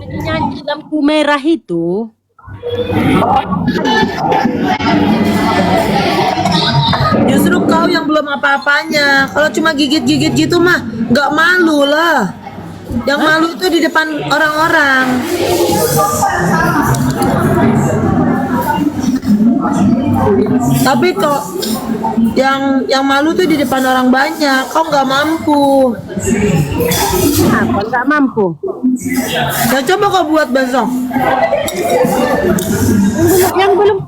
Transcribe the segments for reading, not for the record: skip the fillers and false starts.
Nyanyi lampu merah itu. Justru kau yang belum apa-apanya. Kalau cuma gigit-gigit gitu mah nggak malu lah. Yang malu itu di depan orang-orang. Tapi kok yang malu tuh di depan orang banyak. Kau nggak mampu. Apa nggak mampu? Ya coba kau buat besok.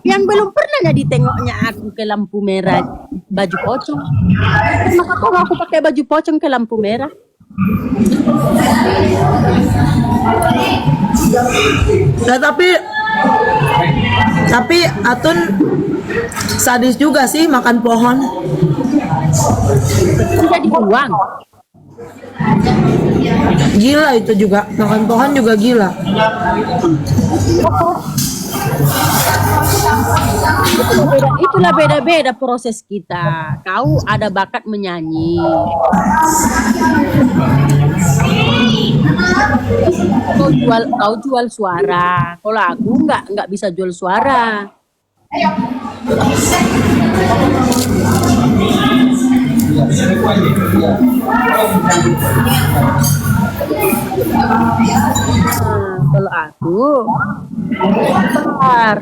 Yang belum pernah jadi tengoknya aku ke lampu merah baju pocong. Maka kalau aku pakai baju pocong ke lampu merah. Nah, tapi Atun sadis juga sih makan pohon. Jadi uang. Gila itu juga, makan pohon juga gila. Itulah beda-beda proses kita. Kau ada bakat menyanyi. Kau jual suara. Kalau aku nggak bisa jual suara. Kalau aku bentar.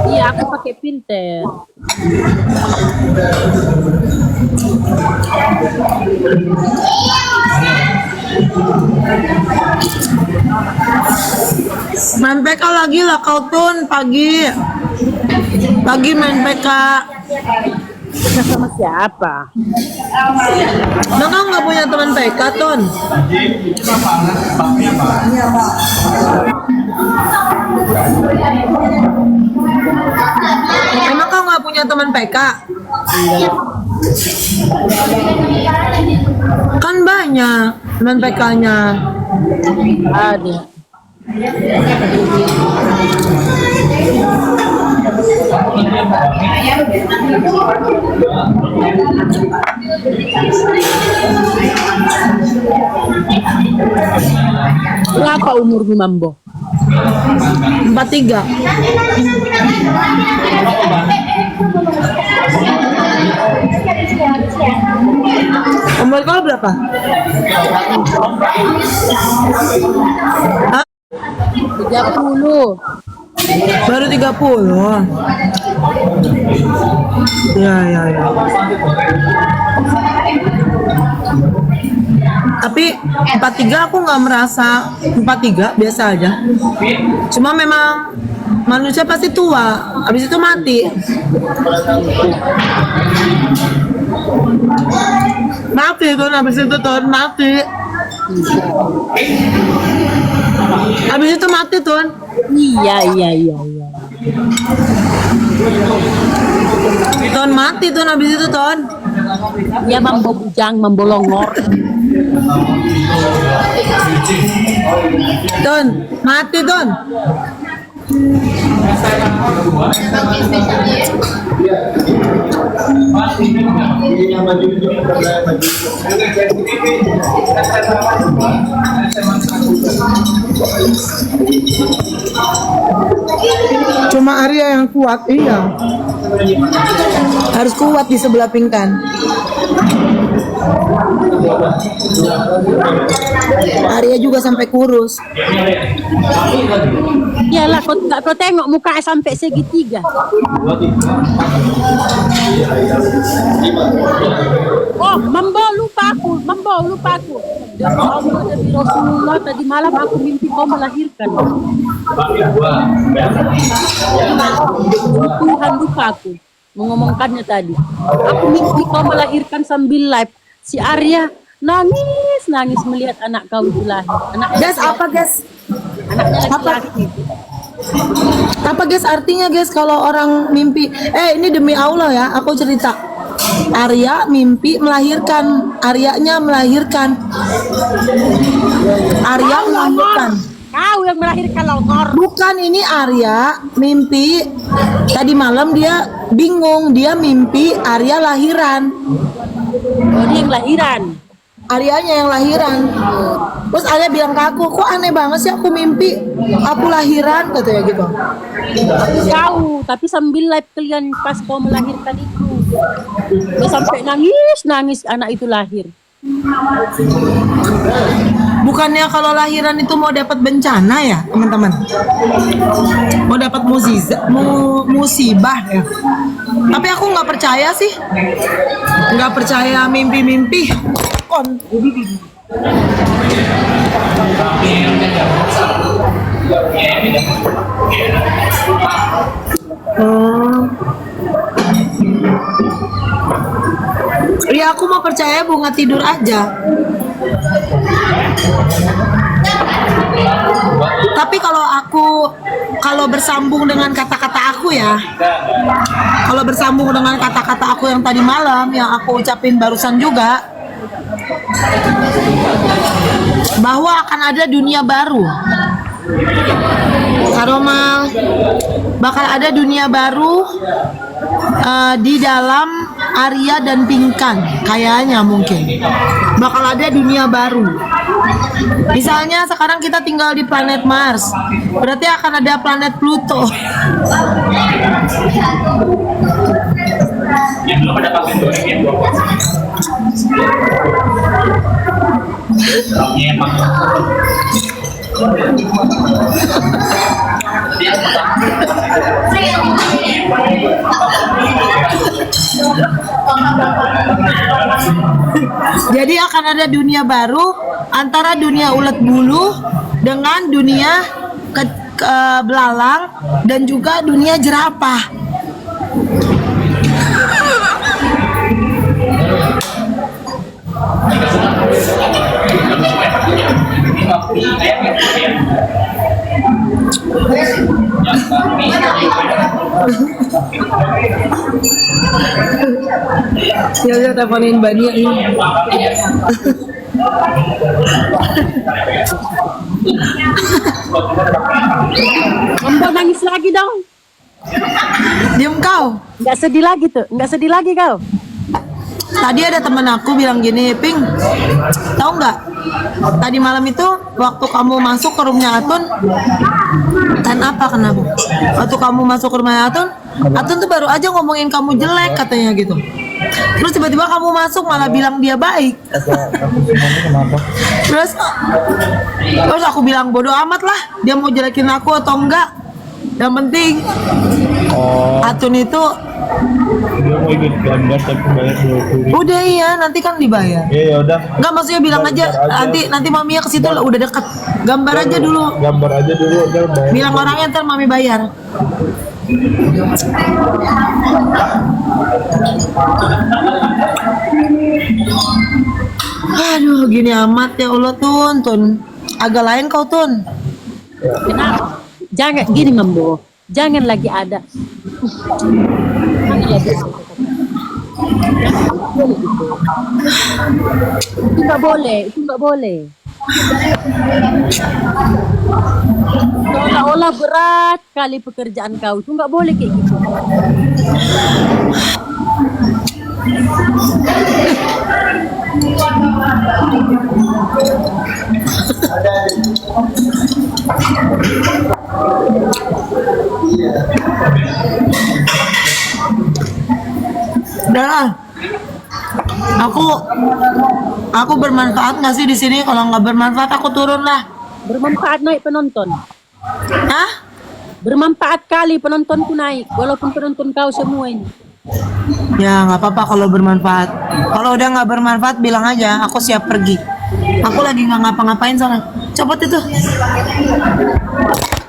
Iya, aku pakai filter. Main PK lagi lah kau Tun pagi main PK. Sama siapa? Nah, kau nggak punya teman PK Tun? Emang kau nggak punya teman PK? Kan banyak teman PK-nya. Ada. Berapa umurmu Mambo? 43. Umur kau berapa? Hah? 30. Baru 30. Ya. Tapi 43 aku nggak merasa 43, biasa aja. Cuma memang manusia pasti tua, habis itu mati. Mati tuh, habis itu tuh mati. Habis itu mati tuh. Iya. Ton mati tuh habis itu Ton. Ya Mambo bujang, Mambo longor. Ton mati Ton. Cuma Arya yang kuat, iya. Harus kuat di sebelah pingkan. Arya juga sampai kurus. Iyalah, kau tengok muka sampai segitiga. Oh, Mambo lupa aku. Dan Allah Nabi Rasulullah tadi malam aku mimpi kau melahirkan. Tuhan lupa aku mengomongkannya tadi. Aku mimpi kau melahirkan sambil live. Si Arya nangis melihat anak kau itu lahir. Guys, apa guys? Anaknya laki-laki. Apa guys artinya guys kalau orang mimpi? Ini demi Allah ya, aku cerita. Arya mimpi melahirkan, Aryanya melahirkan. Arya melahirkan. Kau yang melahirkan longor. Bukan, ini Arya mimpi tadi malam, dia bingung, dia mimpi Arya lahiran. Oh, dia yang lahiran. Aryanya yang lahiran. Terus Arya bilang ke aku, kok aneh banget sih aku mimpi aku lahiran, katanya gitu. Tahu, tapi sambil live kalian pas kau melahirkan itu. Dia sampai nangis anak itu lahir. Bukannya kalau lahiran itu mau dapat bencana ya, teman-teman? Mau dapat musibah ya. Tapi aku nggak percaya sih. Nggak percaya mimpi-mimpi. Ya aku mau percaya bunga tidur aja. Tapi kalau bersambung dengan kata-kata aku ya, kalau bersambung dengan kata-kata aku yang tadi malam yang aku ucapin barusan juga, bahwa akan ada dunia baru. Karoma bakal ada dunia baru di dalam Arya dan Pinkan, kayaknya mungkin bakal ada dunia baru. Misalnya sekarang kita tinggal di planet Mars, berarti akan ada planet Pluto. Jadi akan ada dunia baru antara dunia ulet bulu dengan dunia belalang dan juga dunia jerapah. Ya udah teleponin Mbak Nia ini. Kamu nangis lagi dong. Diem kau. Nggak sedih lagi tuh, nggak sedih lagi kau. Tadi ada temen aku bilang gini, Ping, tahu nggak? Tadi malam itu waktu kamu masuk ke rumahnya Atun, kan apa kenapa? Waktu kamu masuk ke rumahnya Atun tuh baru aja ngomongin kamu jelek katanya gitu. Terus tiba-tiba kamu masuk malah bilang dia baik. Terus aku bilang bodoh amat lah, dia mau jelekin aku atau enggak. Yang penting Atun itu dia mau ikut gambar tapi bayar 20.000. udah iya nanti kan dibayar. Ya udah. Enggak, maksudnya bilang aja nanti maminya ke situ lah, udah deket. Gambar aja dulu. Gambar aja dulu udah bayar. Bilang orangnya ntar mami bayar. Aduh, gini amat ya Allah, Tun. Agak lain kau, Tun. Kenapa? Jangan gini Mambo. Jangan lagi ada. Jangan lagi ada. Itu nggak boleh. Seolah-olah berat kali pekerjaan kau. Itu nggak boleh kayak gitu. Udah lah. Aku bermanfaat nggak sih di sini? Kalau nggak bermanfaat aku turun lah. Bermanfaat naik penonton. Hah? Bermanfaat kali penontonku naik. Walaupun penonton kau semua ini. Ya nggak apa-apa kalau bermanfaat. Kalau udah nggak bermanfaat bilang aja, aku siap pergi. Aku lagi nggak ngapa-ngapain soalnya. Copot itu.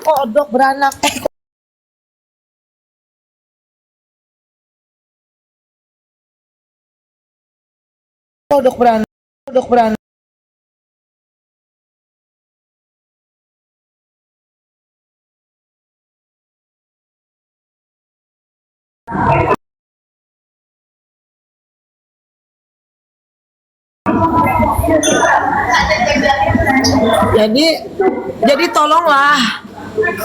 Kodok beranak. Kodok beranak. Jadi tolonglah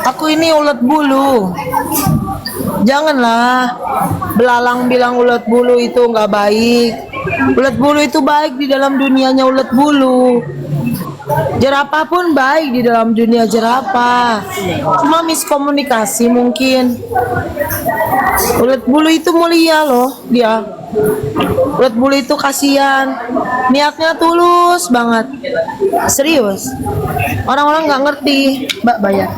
Aku ini ulet bulu. Janganlah belalang bilang ulet bulu itu nggak baik. Ulet bulu itu baik di dalam dunianya ulet bulu. Jerapah pun baik di dalam dunia jerapah. Cuma miskomunikasi mungkin. Ulet bulu itu mulia loh dia. Ulet bulu itu kasihan. Niatnya tulus banget. Serius. Orang-orang nggak ngerti. Mbak bayar.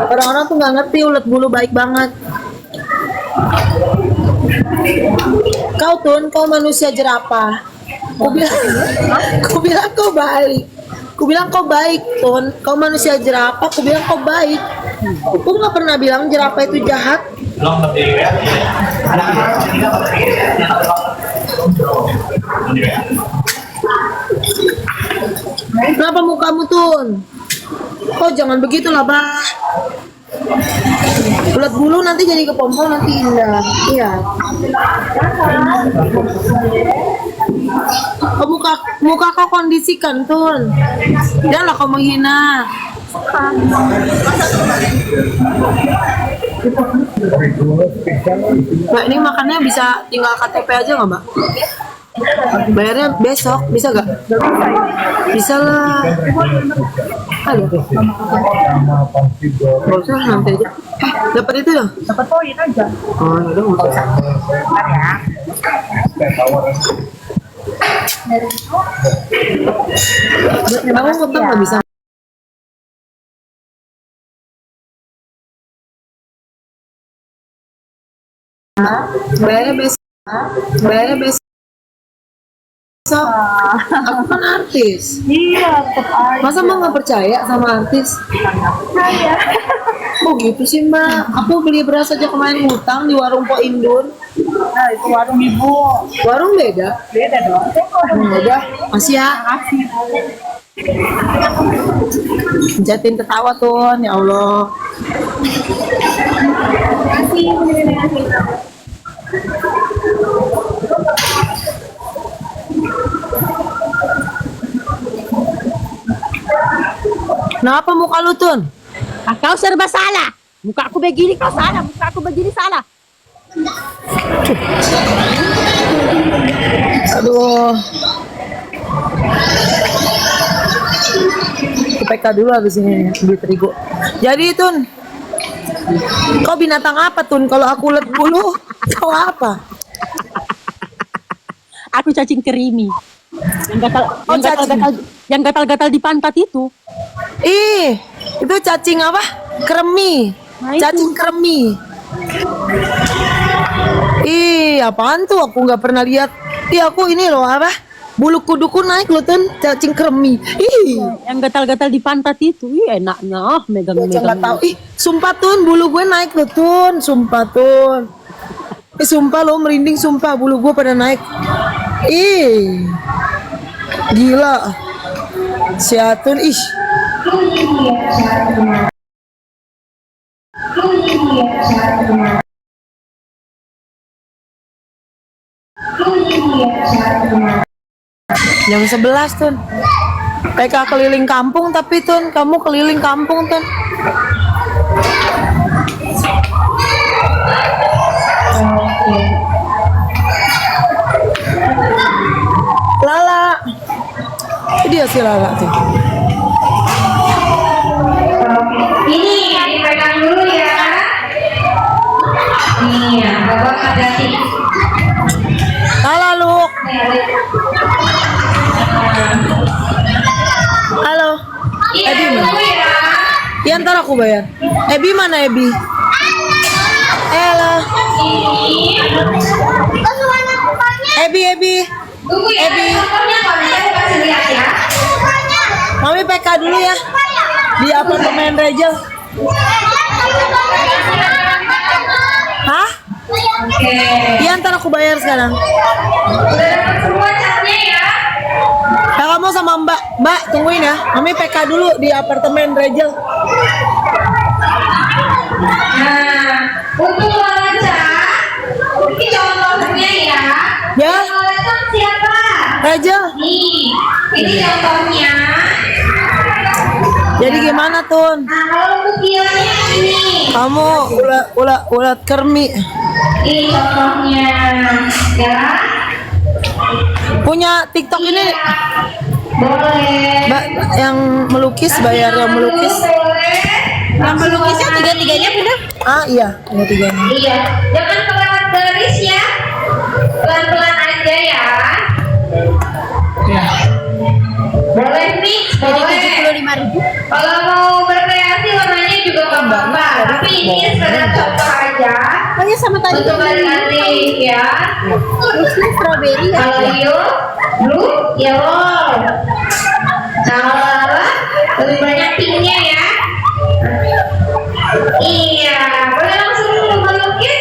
Orang-orang tuh nggak ngerti ulet bulu baik banget. Kau Tun, kau manusia jerapah. Ku bilang kau baik. Ku bilang kau baik Tun. Kau manusia jerapah. Ku bilang kau baik. Ku nggak pernah bilang jerapah itu jahat. Kenapa mukamu Tun? Kau jangan begitulah bah. Ulat bulu nanti jadi kepompong nanti indah. Iya. Oh, muka kau kondisikan Tun. Janganlah kau menghina. Mbak ini makannya bisa tinggal KTP aja nggak Mbak? Bayarnya besok bisa gak? Bisa lah. Ada. Gak usah nanti aja. Dapat itu ya? Dapat poin aja. Oh, udah nggak usah. Bentar ya. Kamu ngutang nggak bisa? Bayarnya besok. Bayarnya besok. Aku kan artis. Iya, tetap aja. Masa Mbak nggak percaya sama artis? Saya. Oh gitu sih Mbak. Aku beli beras aja kemarin ngutang di warung Po Indun. Nah, itu warung ibu. Warung beda. Beda dong. Udah. Masih ya. Kasih. Jatin ketawa Tun. Ya Allah. Kasih. Kenapa muka lu Tun? Ah, kau serba salah. Muka aku begini kau salah. Muka aku begini salah. Aduh. Ke PK dulu habis ini beli terigu. Jadi Tun, kau binatang apa Tun? Kalau aku ulet bulu, kau apa? Aku cacing kerimi. Yang gatal, Oh, cacing. yang gatal-gatal di pantat itu. Ih, itu cacing apa? Kremi. Nah, itu. Cacing kremi. Ih, apaan tuh? Aku nggak pernah lihat. Ih, aku ini loh apa? Bulu kuduku naik loh Tun, cacing kremi. Ih, Yang gatal-gatal di pantat itu. Ih, enaknya nggak megang-megang. tahu. Ih, sumpah Tun, bulu gue naik loh Tun, sumpah Tun. Sumpah lo merinding, sumpah bulu gue pada naik. Ih, gila. Si Atun, ih. Jam 11 Tun. PK keliling kampung tapi Tun, kamu keliling kampung Tun. Lala. Dia si Lala tuh. Ini yang dipegang dulu ya. Iya, bapak hati-hati. Lala lu. Halo. Iya, Ebi mana? dulu ya. Iya ntar aku bayar. Ebi mana Ebi? Halo. Ebi. Tunggu ya, Ebi. teleponnya kalau saya kasih lihat ya. Mami PK dulu ya. Di apartemen Rachel. Hah? Oke. Iya ntar aku bayar sekarang. Udah dapat semua catnya ya. Nah, kamu sama Mbak tungguin ya. Mami PK dulu di apartemen Rachel. Nah, untuk Lala, ini contohnya ya. Ya. Lala siapa? Rachel, Nih, ini contohnya. jadi gimana Tun? Nah, kalau untuk videonya ini. Kamu ulat kermi Ini contohnya. Ya. punya TikTok ini Boleh. yang melukis, bayar yang melukis. Boleh. Yang melukisnya tiga-tiganya udah. Ah iya, tiga-tiganya. Iya. Jangan kelewat garis ya. Pelan-pelan aja ya. Boleh nih. Jadi Boleh. 75.000. Kalau mau berkreasi warnanya juga nggak apa-apa. Tapi ini sekedar contoh aja. Oh ya sama tadi. Untuk variatif ya. Terusnya strawberry ya. Kalau hijau, blue, yellow. Kalau apa? Lebih banyak pinknya ya. Iya, boleh langsung melukis.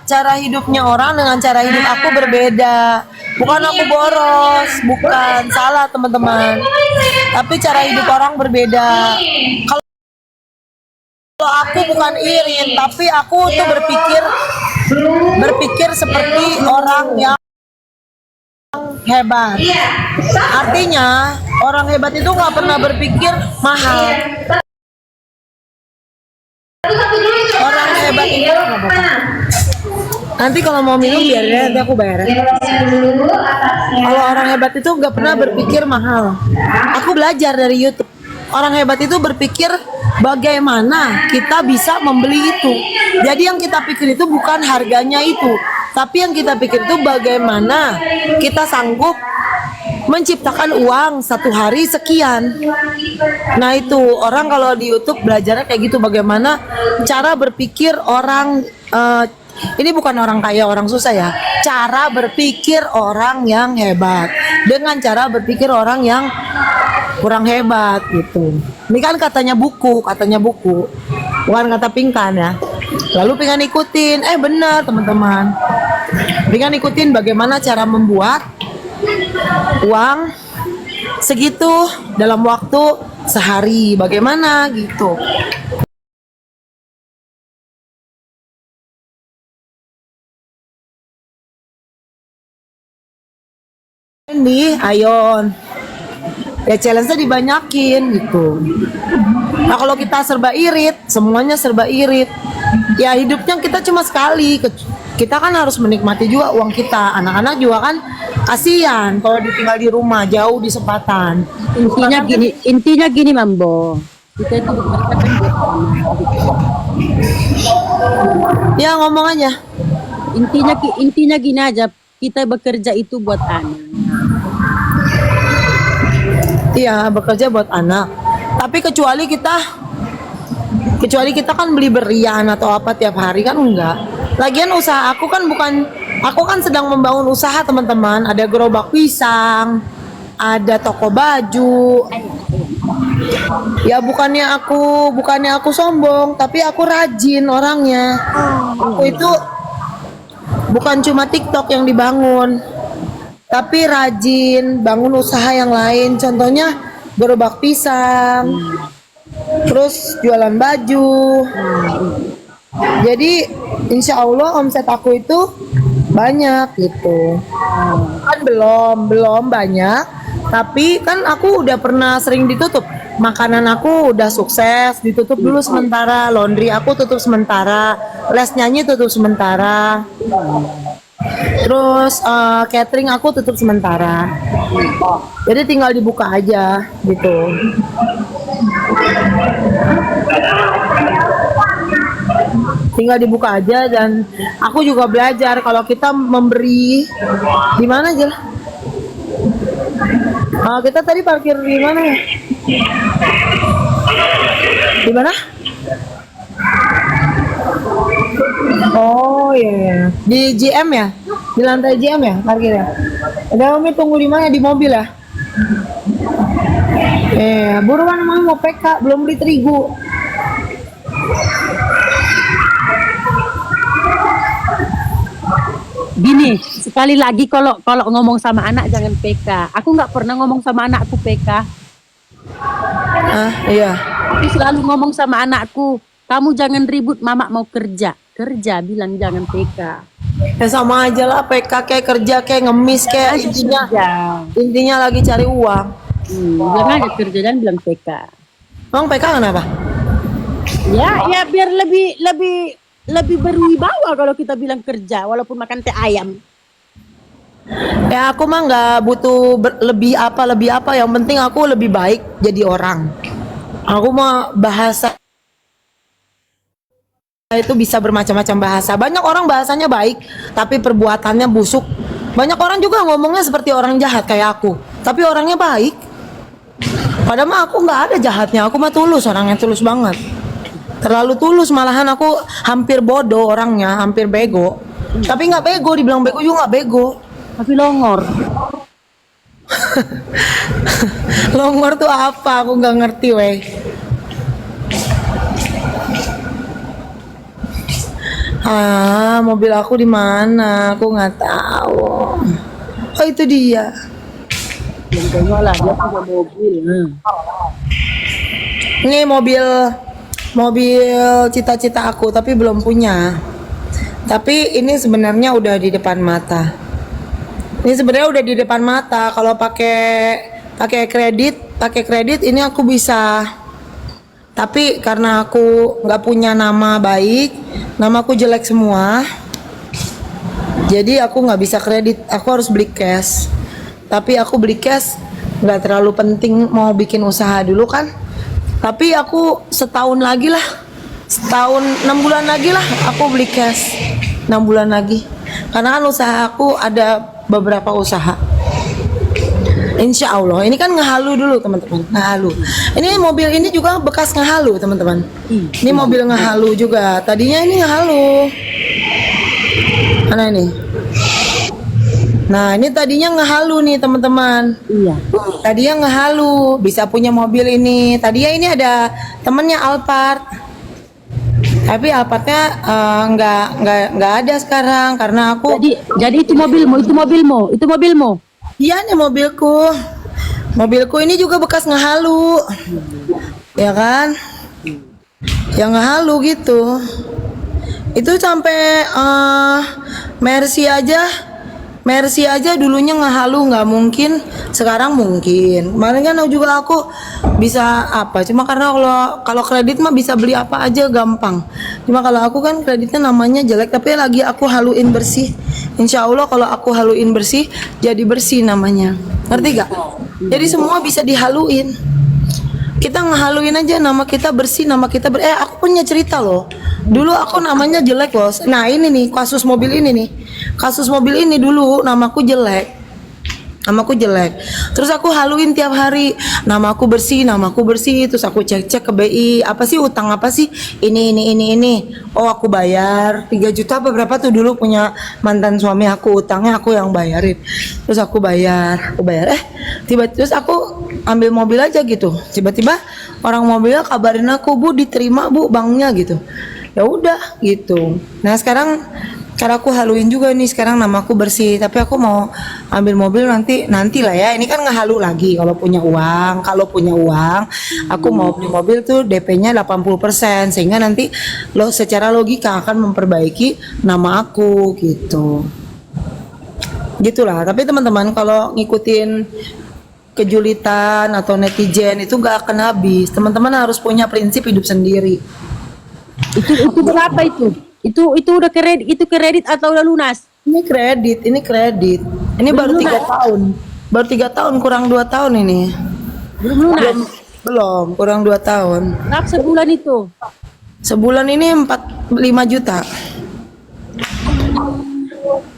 Cara hidupnya orang dengan cara hidup aku berbeda. Bukan aku boros, bukan salah teman-teman. Tapi cara hidup orang berbeda. Kalau aku bukan irit, tapi aku tuh berpikir seperti orang yang hebat. Iya. Artinya orang hebat itu nggak pernah berpikir mahal. Orang hebat itu nggak apa-apa. Nanti kalau mau minum biar ya, nanti aku bayar. Dulu atasnya. Kalau orang hebat itu nggak pernah berpikir mahal. Aku belajar dari YouTube. Orang hebat itu berpikir bagaimana kita bisa membeli itu. Jadi yang kita pikir itu bukan harganya itu, tapi yang kita pikir itu bagaimana kita sanggup menciptakan uang satu hari sekian. Nah itu orang kalau di YouTube belajarnya kayak gitu, bagaimana cara berpikir orang ini bukan orang kaya orang susah ya, cara berpikir orang yang hebat dengan cara berpikir orang yang kurang hebat gitu. Ini kan katanya buku bukan kata Pingkan ya. Lalu Pingkan ikutin, benar teman-teman, Pingkan ikutin bagaimana cara membuat uang segitu dalam waktu sehari, bagaimana gitu. Ini Ayon ya, challenge-nya dibanyakin gitu. Nah kalau kita serba irit, semuanya serba irit, ya hidupnya kita cuma sekali. Kita kan harus menikmati juga uang kita. Anak-anak juga kan kasihan kalau ditinggal di rumah jauh di sepatan. Intinya gini Mambo, kita itu bekerja kan buat anak. Ya ngomong aja. Intinya gini aja, kita bekerja itu buat anak. Iya bekerja buat anak. Tapi kecuali kita kan beli berlian atau apa tiap hari kan enggak. Lagian usaha aku kan sedang membangun usaha teman-teman. Ada gerobak pisang, ada toko baju. Ya bukannya aku sombong, tapi aku rajin orangnya. Aku itu bukan cuma TikTok yang dibangun, tapi rajin bangun usaha yang lain. Contohnya gerobak pisang, terus jualan baju. Jadi insya Allah omset aku itu banyak gitu. Kan belum banyak, tapi kan aku udah pernah sering ditutup. Makanan aku udah sukses, ditutup dulu sementara. Laundry aku tutup sementara, les nyanyi tutup sementara. Terus catering aku tutup sementara. Jadi tinggal dibuka aja gitu. Tinggal dibuka aja, dan aku juga belajar kalau kita memberi di mana aja. Kita tadi parkir di mana ya? Di mana? Oh iya, di GM ya, di lantai GM ya parkirnya. Ada Umi tunggu di mana? Di mobil ya? Buruan mau PK, belum beli terigu. Gini, sekali lagi kalau ngomong sama anak jangan PK. Aku nggak pernah ngomong sama anakku PK. Iya. Aku selalu ngomong sama anakku, kamu jangan ribut, mama mau kerja. Kerja, bilang jangan PK. Ya sama aja lah, PK kayak kerja kayak ngemis kayak intinya Kerja. intinya lagi cari uang. Bilang aja kerja, jangan bilang PK. Emang PK kenapa? Ya biar lebih berwibawa kalau kita bilang kerja, walaupun makan teh ayam. Ya aku mah nggak butuh lebih apa, yang penting aku lebih baik jadi orang. Aku mah bahasa itu bisa bermacam-macam bahasa. Banyak orang bahasanya baik, tapi perbuatannya busuk. Banyak orang juga ngomongnya seperti orang jahat kayak aku, tapi orangnya baik. Padahal mah aku nggak ada jahatnya, aku mah tulus, orangnya tulus banget. Terlalu tulus, malahan aku hampir bodoh orangnya, hampir bego. Tapi nggak bego, dibilang bego juga nggak bego. Tapi longor. Longor tuh apa? Aku nggak ngerti, weh. Mobil aku di mana? Aku nggak tahu. Oh, itu dia. Yang tengok lah, dia punya mobil. Ini mobil cita-cita aku, tapi belum punya. Tapi ini sebenarnya udah di depan mata. Ini sebenarnya udah di depan mata. Kalau pakai kredit ini aku bisa. Tapi karena aku nggak punya nama baik, namaku jelek semua, jadi aku nggak bisa kredit. Aku harus beli cash. Tapi aku beli cash nggak terlalu penting, mau bikin usaha dulu kan. Tapi aku setahun 6 bulan lagi lah aku beli cash. 6 bulan lagi. Karena kan usaha aku ada beberapa usaha. Insya Allah. Ini kan ngehalu dulu teman-teman. Ngehalu. Ini mobil ini juga bekas ngehalu teman-teman. Ini mobil ngehalu juga. Tadinya ini ngehalu. Mana ini? Nah ini tadinya ngehalu nih teman-teman. Iya. Tadinya ngehalu. Bisa punya mobil ini. Tadinya ini ada temennya Alphard. Tapi Alphardnya nggak ada sekarang karena aku. Jadi itu mobilmu. Iya nih mobilku. Mobilku ini juga bekas ngehalu. Ya kan? Yang ngehalu gitu. Itu sampai Mercy aja dulunya ngehalu nggak mungkin, sekarang mungkin. Kemarin kan juga aku bisa apa? Cuma karena kalau kredit mah bisa beli apa aja gampang. Cuma kalau aku kan kreditnya namanya jelek, tapi lagi aku haluin bersih. Insya Allah kalau aku haluin bersih, jadi bersih namanya. Ngerti gak? Jadi semua bisa dihaluin. Kita ngehaluin aja nama kita bersih, aku punya cerita loh. Dulu aku namanya jelek loh. Nah ini nih kasus mobil ini nih. Kasus mobil ini dulu namaku jelek. Terus aku haluin tiap hari. Namaku bersih. Terus aku cek ke BI, apa sih utang apa sih? Ini. Oh, aku bayar 3 juta apa berapa tuh dulu punya mantan suami aku, utangnya aku yang bayarin. Terus aku bayar. Tiba-tiba terus aku ambil mobil aja gitu. Tiba-tiba orang mobilnya kabarin aku, "Bu, diterima, Bu, banknya," gitu. Ya udah gitu. Nah, sekarang cara aku haluin juga nih, sekarang namaku bersih, tapi aku mau ambil mobil nanti lah ya. Ini kan ngehalu lagi kalau punya uang. Aku mau beli mobil tuh DP-nya 80%, sehingga nanti secara logika akan memperbaiki nama aku gitu. Gitulah. Tapi teman-teman kalau ngikutin kejulitan atau netizen itu gak akan habis. Teman-teman harus punya prinsip hidup sendiri. Itu berapa itu? Itu udah kredit atau udah lunas? Ini kredit. Ini baru 3 tahun. Baru 3 tahun, kurang 2 tahun ini. Belum lunas? Belum, kurang 2 tahun. Berapa sebulan itu? Sebulan ini 5 juta.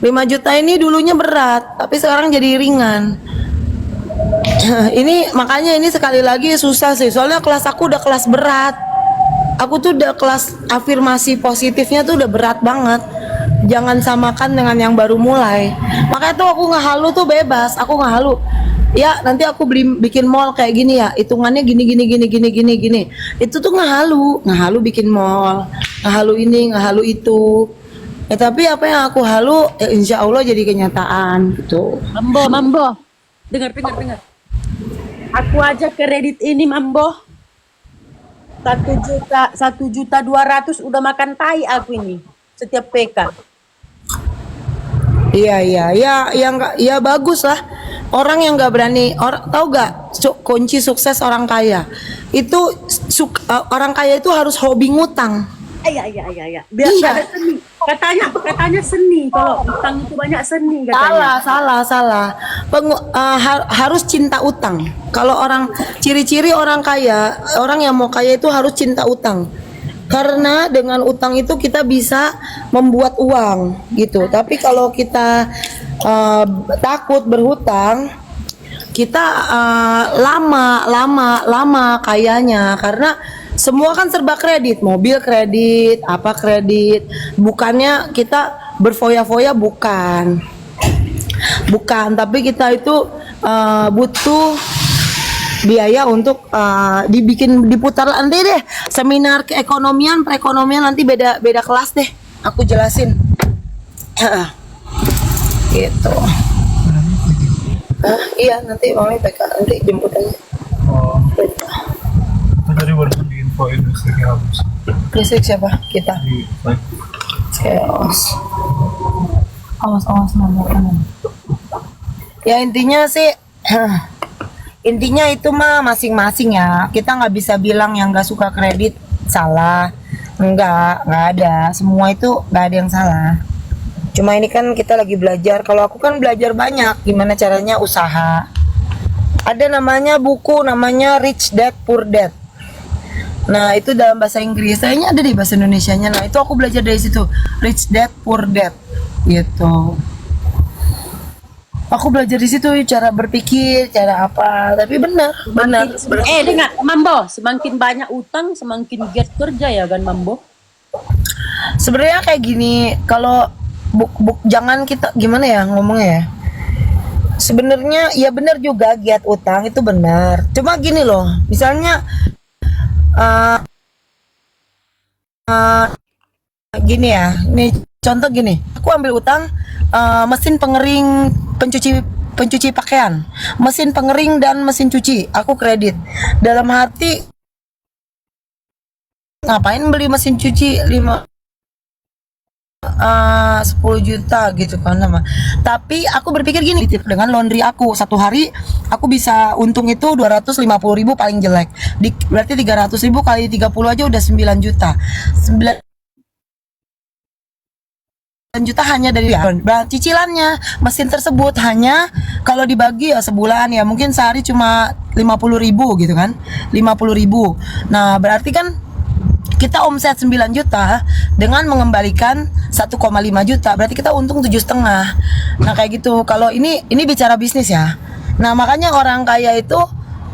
5 juta ini dulunya berat, tapi sekarang jadi ringan. Ini makanya ini sekali lagi susah sih, soalnya kelas aku udah kelas berat. Aku tuh udah kelas afirmasi positifnya tuh udah berat banget. Jangan samakan dengan yang baru mulai. Makanya tuh aku ngehalu tuh bebas. Aku ngehalu. Ya nanti aku bikin mall kayak gini ya. Hitungannya gini. Itu tuh ngehalu bikin mall. Ngehalu ini, ngehalu itu. Ya tapi apa yang aku halu, ya insya Allah jadi kenyataan gitu. Mambo. Dengar. Aku aja kredit ini, Mambo. 1.200.000 udah makan tai aku ini setiap PK. Iya iya ya yang nggak ya bagus lah orang yang nggak berani tahu nggak kunci sukses orang kaya itu orang kaya itu harus hobi ngutang. Iya. Biar Iya. ada seni. Katanya seni. Kalau utang itu banyak seni katanya. Salah. Harus cinta utang. Kalau ciri-ciri orang kaya, orang yang mau kaya itu harus cinta utang. Karena dengan utang itu kita bisa membuat uang gitu. Tapi kalau kita takut berhutang, kita lama kayanya karena semua kan serba kredit, mobil kredit, apa kredit. Bukannya kita berfoya-foya bukan, tapi kita itu butuh biaya untuk diputar nanti deh seminar perekonomian nanti beda kelas deh. Aku jelasin. Gitu. Iya nanti mami PK nanti jemput aja. Oh, tadi baru diinfoin listriknya habis. Listrik siapa? Kita. Di live. Chaos. Awas mama. Ya intinya sih intinya itu mah masing-masing ya. Kita nggak bisa bilang yang nggak suka kredit salah. Nggak ada. Semua itu nggak ada yang salah. Cuma ini kan kita lagi belajar. Kalau aku kan belajar banyak gimana caranya usaha. Ada namanya buku namanya Rich Dad Poor Dad. Nah itu dalam bahasa Inggris, kayaknya ada di bahasa Indonesianya. Nah itu aku belajar dari situ, Rich Dad Poor Dad, gitu. Aku belajar di situ cara berpikir, cara apa. Tapi benar. Dengar, Mambo, semakin banyak utang, semakin giat kerja ya kan, Mambo? Sebenarnya kayak gini, kalau jangan kita gimana ya ngomongnya ya. Sebenarnya ya benar juga giat utang itu benar. Cuma gini loh, misalnya gini ya, nih contoh gini, aku ambil utang mesin pengering pencuci pakaian, mesin pengering dan mesin cuci, aku kredit. Dalam hati ngapain beli mesin cuci 10 juta gitu kan sama. Tapi aku berpikir gini, dengan laundry aku satu hari aku bisa untung itu 250.000 paling jelek. Berarti 300.000 kali 30 aja udah 9 juta. 9 juta hanya dari cicilannya mesin tersebut hanya kalau dibagi ya sebulan ya mungkin sehari cuma 50.000 gitu kan. 50.000. Nah, berarti kan kita omset 9 juta dengan mengembalikan 1,5 juta berarti kita untung 7,5. Nah kayak gitu. Kalau ini bicara bisnis ya. Nah makanya orang kaya itu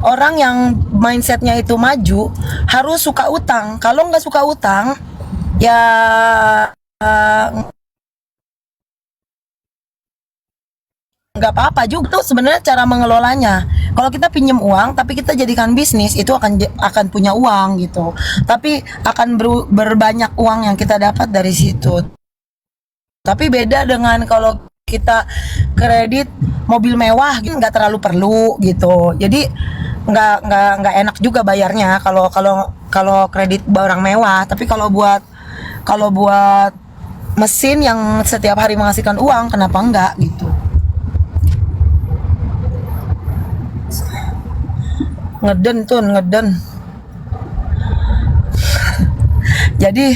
orang yang mindsetnya itu maju harus suka utang. Kalau nggak suka utang ya nggak apa-apa juga tuh sebenarnya cara mengelolanya. Kalau kita pinjam uang tapi kita jadikan bisnis itu akan punya uang gitu. Tapi akan berbanyak uang yang kita dapat dari situ. Tapi beda dengan kalau kita kredit mobil mewah gitu nggak terlalu perlu gitu. Jadi nggak enak juga bayarnya kalau kredit barang mewah. Tapi kalau buat mesin yang setiap hari menghasilkan uang kenapa enggak gitu. Ngeden. Jadi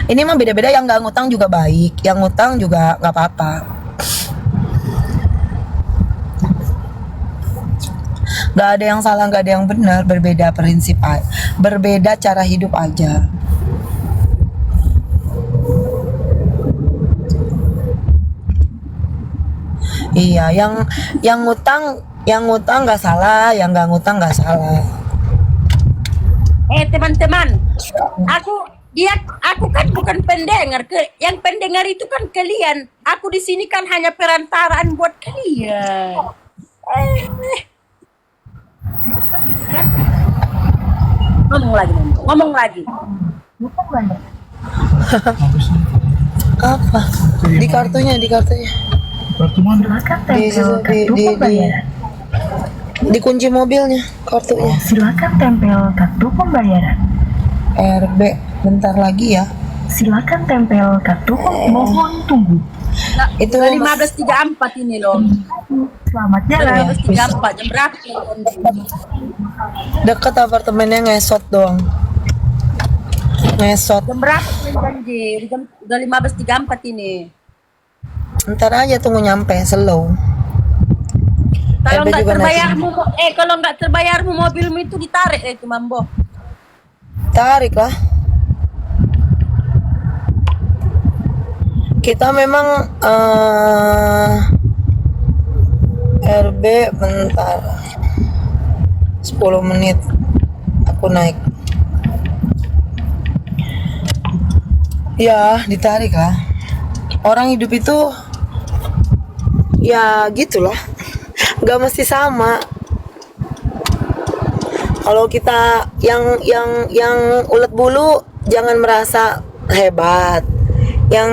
ini mah beda-beda, yang nggak ngutang juga baik, yang ngutang juga nggak apa-apa. Nggak ada yang salah, nggak ada yang benar, berbeda prinsip, berbeda cara hidup aja. Iya, yang ngutang nggak salah, yang nggak ngutang nggak salah. Teman-teman, aku kan bukan pendengar, yang pendengar itu kan kalian. Aku di sini kan hanya perantaraan buat kalian. Ngomong lagi. Apa? Di kartunya. Kartu mana? Di Dikunci mobilnya, kartunya. Silakan tempel kartu pembayaran. RB, bentar lagi ya. Silakan tempel kartu mohon tunggu. Itu Udah 15.34 ini loh. Selamat jalan. 15.34 jam berapa? deket apartemennya, ngesot doang. Ngesot. Jam berapa janji? Udah 15.34 ini. Ntar aja tunggu nyampe, slow. Kalau RB nggak juga terbayarmu, kalau nggak terbayarmu mobilmu itu ditarik itu Mambo. Tarik lah. Kita memang RB bentar 10 menit aku naik. Ya ditarik lah. Orang hidup itu ya gitulah, nggak mesti sama. Kalau kita yang ulet bulu jangan merasa hebat, yang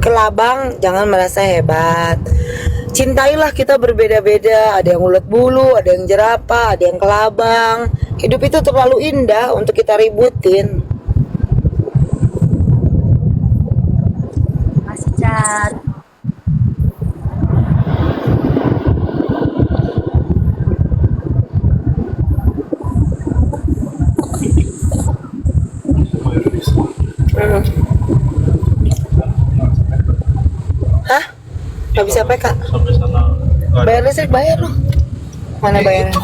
kelabang jangan merasa hebat. Cintailah kita berbeda-beda. Ada yang ulet bulu, ada yang jerapah, ada yang kelabang. Hidup itu terlalu indah untuk kita ributin. Masih cat. Hah? Gak bisa PK? Sampai sana nggak ada. Bayar listrik bayar loh. Mana bayarnya?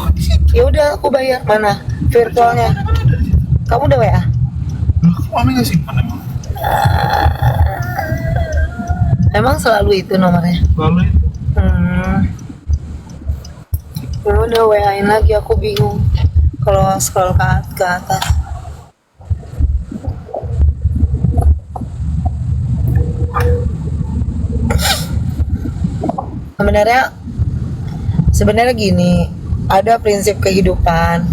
Ya udah aku bayar. Mana? Virtualnya. Kamu udah WA? Loh, kok Mami nggak simpan emang? Emang selalu itu nomornya? Lalu itu Ya udah WA-in lagi, aku bingung kalau scroll ke atas. Sebenarnya gini, ada prinsip kehidupan.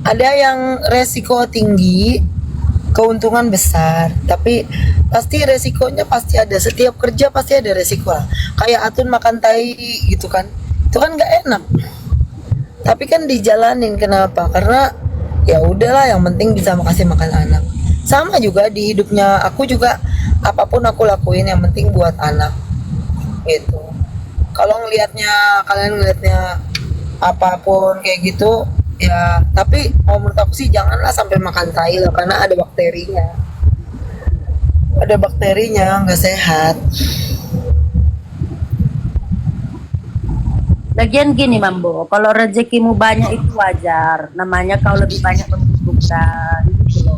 Ada yang resiko tinggi, keuntungan besar, tapi pasti resikonya pasti ada. Setiap kerja pasti ada resiko lah. Kayak Atun makan tai gitu kan, itu kan nggak enak, tapi kan dijalanin. Kenapa? Karena ya udahlah, yang penting bisa kasih makan anak. Sama juga di hidupnya aku juga, apapun aku lakuin yang penting buat anak gitu. Kalau kalian ngelihatnya apapun kayak gitu ya, tapi kalau menurut aku sih janganlah sampai makan tai lah, karena ada bakterinya nggak sehat. Lagian gini Mambo, kalau rezekimu banyak itu wajar. Namanya kau lebih banyak membutuhkan gitu loh.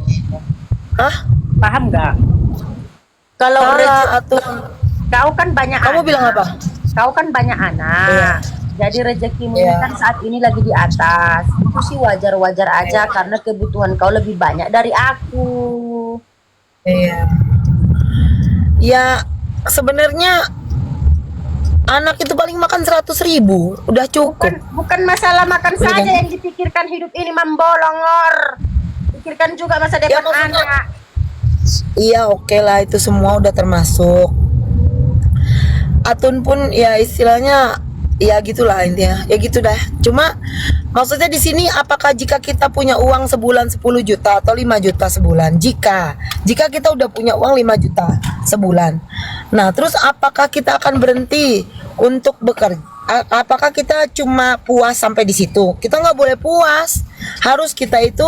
Hah? Paham nggak? Kalau Salah Atun. kau kan banyak Kamu anak. bilang apa? Kau kan banyak anak. Iya. Jadi rezekimu Iya. kan saat ini lagi di atas. Itu sih wajar-wajar aja karena kebutuhan kau lebih banyak dari aku. Iya. Ya sebenarnya anak itu paling makan 100.000 udah cukup. Bukan masalah makan Iya saja kan? yang dipikirkan hidup ini Mambolongor. Pikirkan juga masa depan maksudnya- anak. Iya oke lah, itu semua udah termasuk. Atun pun ya istilahnya ya gitulah intinya, ya gitu dah. Cuma maksudnya di sini, apakah jika kita punya uang sebulan 10 juta atau 5 juta sebulan, jika kita udah punya uang 5 juta sebulan, nah terus apakah kita akan berhenti untuk bekerja? Apakah kita cuma puas sampai di situ? Kita nggak boleh puas, harus kita itu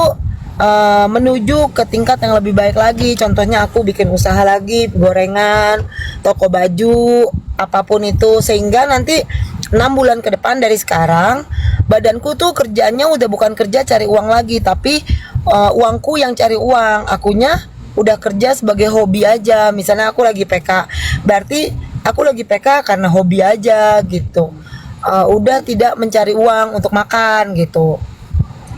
menuju ke tingkat yang lebih baik lagi. Contohnya aku bikin usaha lagi, gorengan, toko baju, apapun itu, sehingga nanti 6 bulan ke depan dari sekarang badanku tuh kerjanya udah bukan kerja cari uang lagi, tapi uangku yang cari uang. Akunya udah kerja sebagai hobi aja. Misalnya aku lagi PK, berarti aku lagi PK karena hobi aja gitu. Udah tidak mencari uang untuk makan gitu.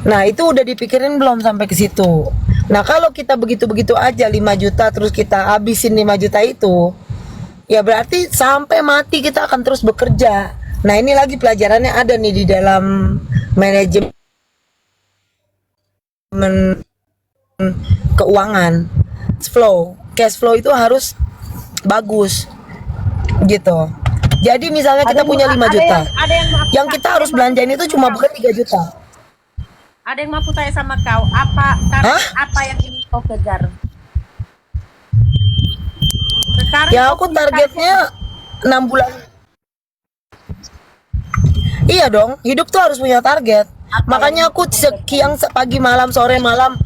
Nah itu udah dipikirin belum sampai ke situ. Nah kalau kita begitu-begitu aja 5 juta terus kita habisin 5 juta itu, ya berarti sampai mati kita akan terus bekerja. Nah ini lagi pelajarannya ada nih di dalam manajemen keuangan. Cash flow itu harus bagus. gitu. Jadi misalnya kita punya 5 juta, ada yang mau aku yang kita harus belanjain itu cuma bukan 3 juta. Ada yang mau aku tanya sama kau, apa yang ingin kau kejar? Sekarang Ya kau aku punya targetnya 6 bulan. Iya dong, hidup tuh harus punya target. Makanya aku siang pagi malam sore malam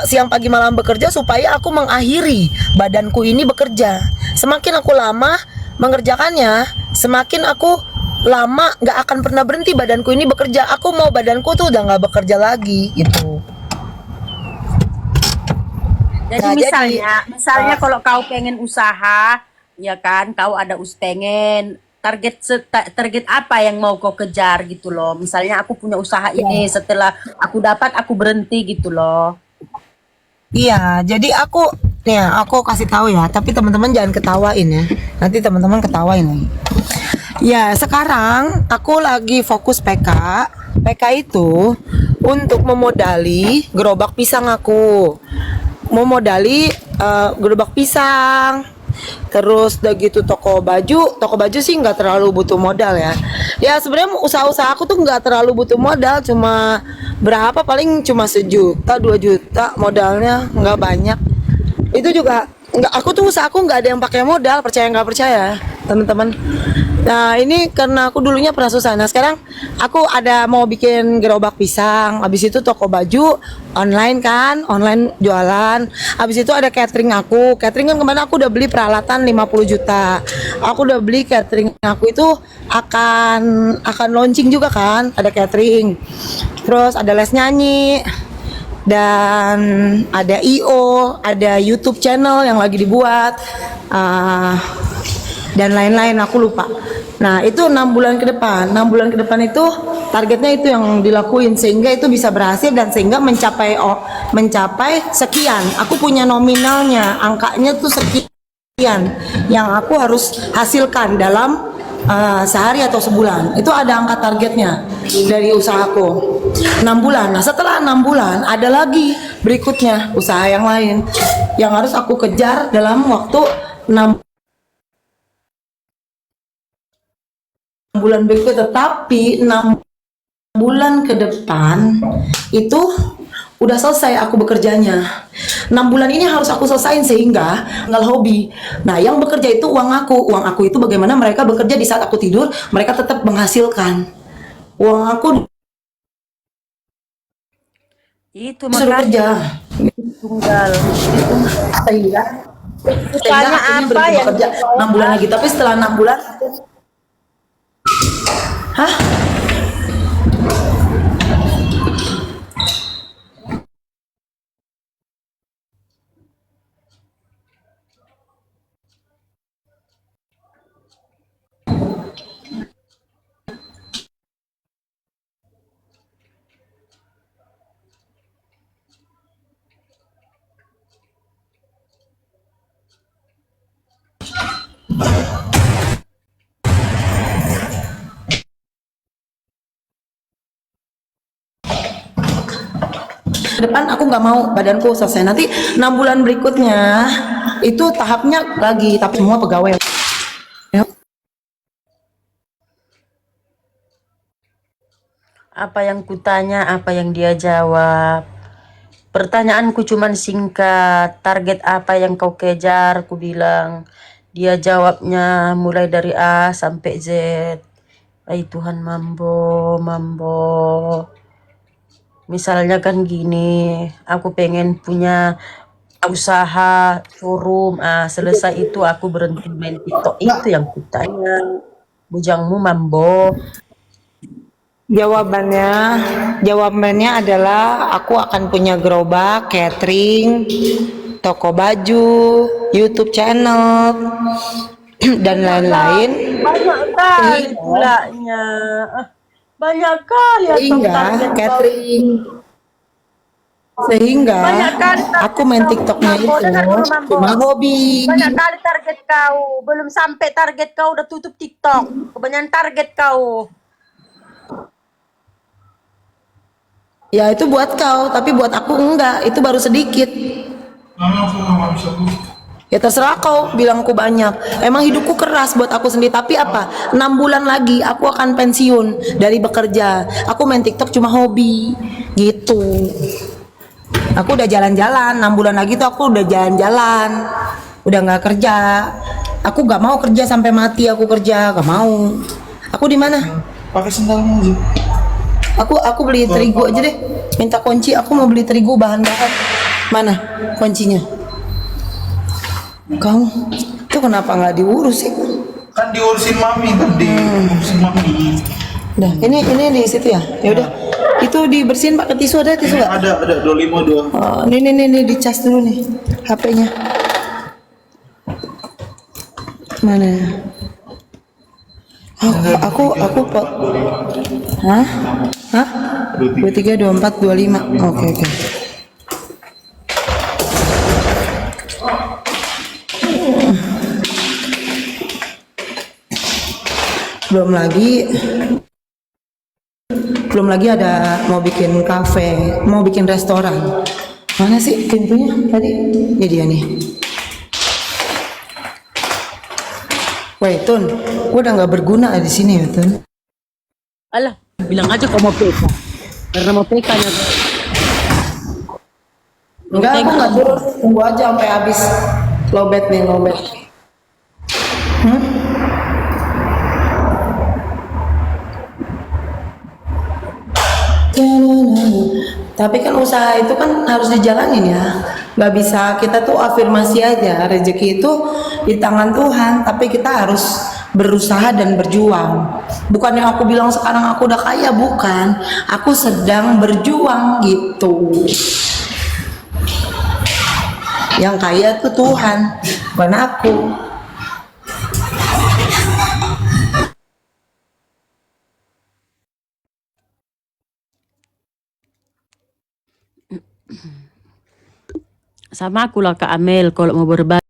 siang pagi malam bekerja supaya aku mengakhiri badanku ini bekerja. Semakin aku lama mengerjakannya, semakin aku lama nggak akan pernah berhenti badanku ini bekerja. Aku mau badanku tuh udah nggak bekerja lagi gitu. Jadi Nah, misalnya kalau kau pengen usaha, ya kan, kau ada pengen target apa yang mau kau kejar gitu loh. Misalnya aku punya usaha ini, setelah aku dapat aku berhenti gitu loh. Iya, jadi aku kasih tahu ya, tapi teman-teman jangan ketawain ya. Nanti teman-teman ketawain lagi. Ya, sekarang aku lagi fokus PK. PK itu untuk memodali gerobak pisang aku. Memodali gerobak pisang. Terus udah gitu toko baju sih nggak terlalu butuh modal ya. Ya sebenarnya usaha-usaha aku tuh nggak terlalu butuh modal, cuma berapa paling cuma 1 juta 2 juta modalnya, nggak banyak. Itu juga nggak, aku tuh usaha aku nggak ada yang pakai modal, percaya nggak percaya teman-teman. Nah ini karena aku dulunya pernah susah. Nah sekarang aku ada mau bikin gerobak pisang. Habis itu toko baju online kan, online jualan. Habis itu ada catering aku. Catering kan kemarin aku udah beli peralatan 50 juta. Aku udah beli catering aku itu akan launching juga kan, ada catering. Terus ada les nyanyi. Dan ada IO, ada YouTube channel yang lagi dibuat, dan lain-lain aku lupa. Nah itu 6 bulan ke depan. 6 bulan ke depan itu targetnya itu yang dilakuin sehingga itu bisa berhasil dan sehingga mencapai sekian. Aku punya nominalnya, angkanya tuh sekian yang aku harus hasilkan dalam sehari atau sebulan. Itu ada angka targetnya dari usahaku 6 bulan. Nah setelah 6 bulan ada lagi berikutnya usaha yang lain yang harus aku kejar dalam waktu 6 bulan berikutnya. Tetapi 6 bulan ke depan itu udah selesai aku bekerjanya. 6 bulan ini harus aku selesain sehingga tinggal hobi. Nah yang bekerja itu uang aku itu bagaimana mereka bekerja di saat aku tidur, mereka tetap menghasilkan. Uang aku Itu suruh makanya kerja tunggal. sehingga Sukanya akhirnya apa berhenti yang bekerja 6 bulan lagi. Tapi setelah 6 bulan ke depan aku nggak mau badanku selesai. Nanti 6 bulan berikutnya itu tahapnya lagi, tapi semua pegawai ya. Apa yang kutanya, apa yang dia jawab. Pertanyaanku cuman singkat, target apa yang kau kejar? Ku bilang, dia jawabnya mulai dari A sampai Z. Ay Tuhan, mambo. Misalnya kan gini, aku pengen punya usaha showroom, selesai itu aku berhenti main TikTok. Itu yang kutanya. Bujangmu mambo. Jawabannya adalah aku akan punya gerobak, catering, toko baju, YouTube channel, dan lain-lain. Banyak kali pulanya. Banyak kali Sehingga Banyak kali target aku main kau. TikToknya Mambo, itu dengar dulu, Mambo. cuma hobi. Banyak kali target kau. Belum sampai target kau udah tutup TikTok. Kebanyakan target kau. Ya itu buat kau, tapi buat aku enggak. Itu baru sedikit. Ya terserah kau bilang aku banyak. Emang hidupku keras buat aku sendiri. Tapi apa? 6 bulan lagi aku akan pensiun dari bekerja. Aku main TikTok cuma hobi gitu. Aku udah jalan-jalan. 6 bulan lagi tuh aku udah jalan-jalan. Udah nggak kerja. Aku nggak mau kerja sampai mati. Aku kerja nggak mau. Aku di mana? Pakai sendalmu aja. Aku beli terigu aja deh. Minta kunci. Aku mau beli terigu bahan-bahan. Mana kuncinya? Kamu tuh kenapa nggak diurus sih? Kan diurusin mami tadi. Urusin mami. Udah, ini di situ ya. Ya udah. Itu dibersihin pakai tisu, ada tisu nggak? Ada 252. Oh, ini dicas dulu nih HP-nya. Mana? Aku pot. Hah? 23, 24, 25. Oke. Belum lagi ada mau bikin kafe, mau bikin restoran. Mana sih pintunya tadi? Ini dia nih. Wait, Tun, gua udah nggak berguna di sini ya, Tun. Alah, bilang aja kau mau PK. Karena mau PK nya. Enggak, aku nggak turun. Tunggu aja sampai habis lowbat nih, lowbat. Tapi kan usaha itu kan harus dijalanin ya. Nggak bisa kita tuh afirmasi aja. Rezeki itu di tangan Tuhan, tapi kita harus berusaha dan berjuang. Bukan yang aku bilang sekarang aku udah kaya, bukan. Aku sedang berjuang gitu. Yang kaya tuh Tuhan, bukan aku. Sama aku lah Kak Amel kalau mau berbagi.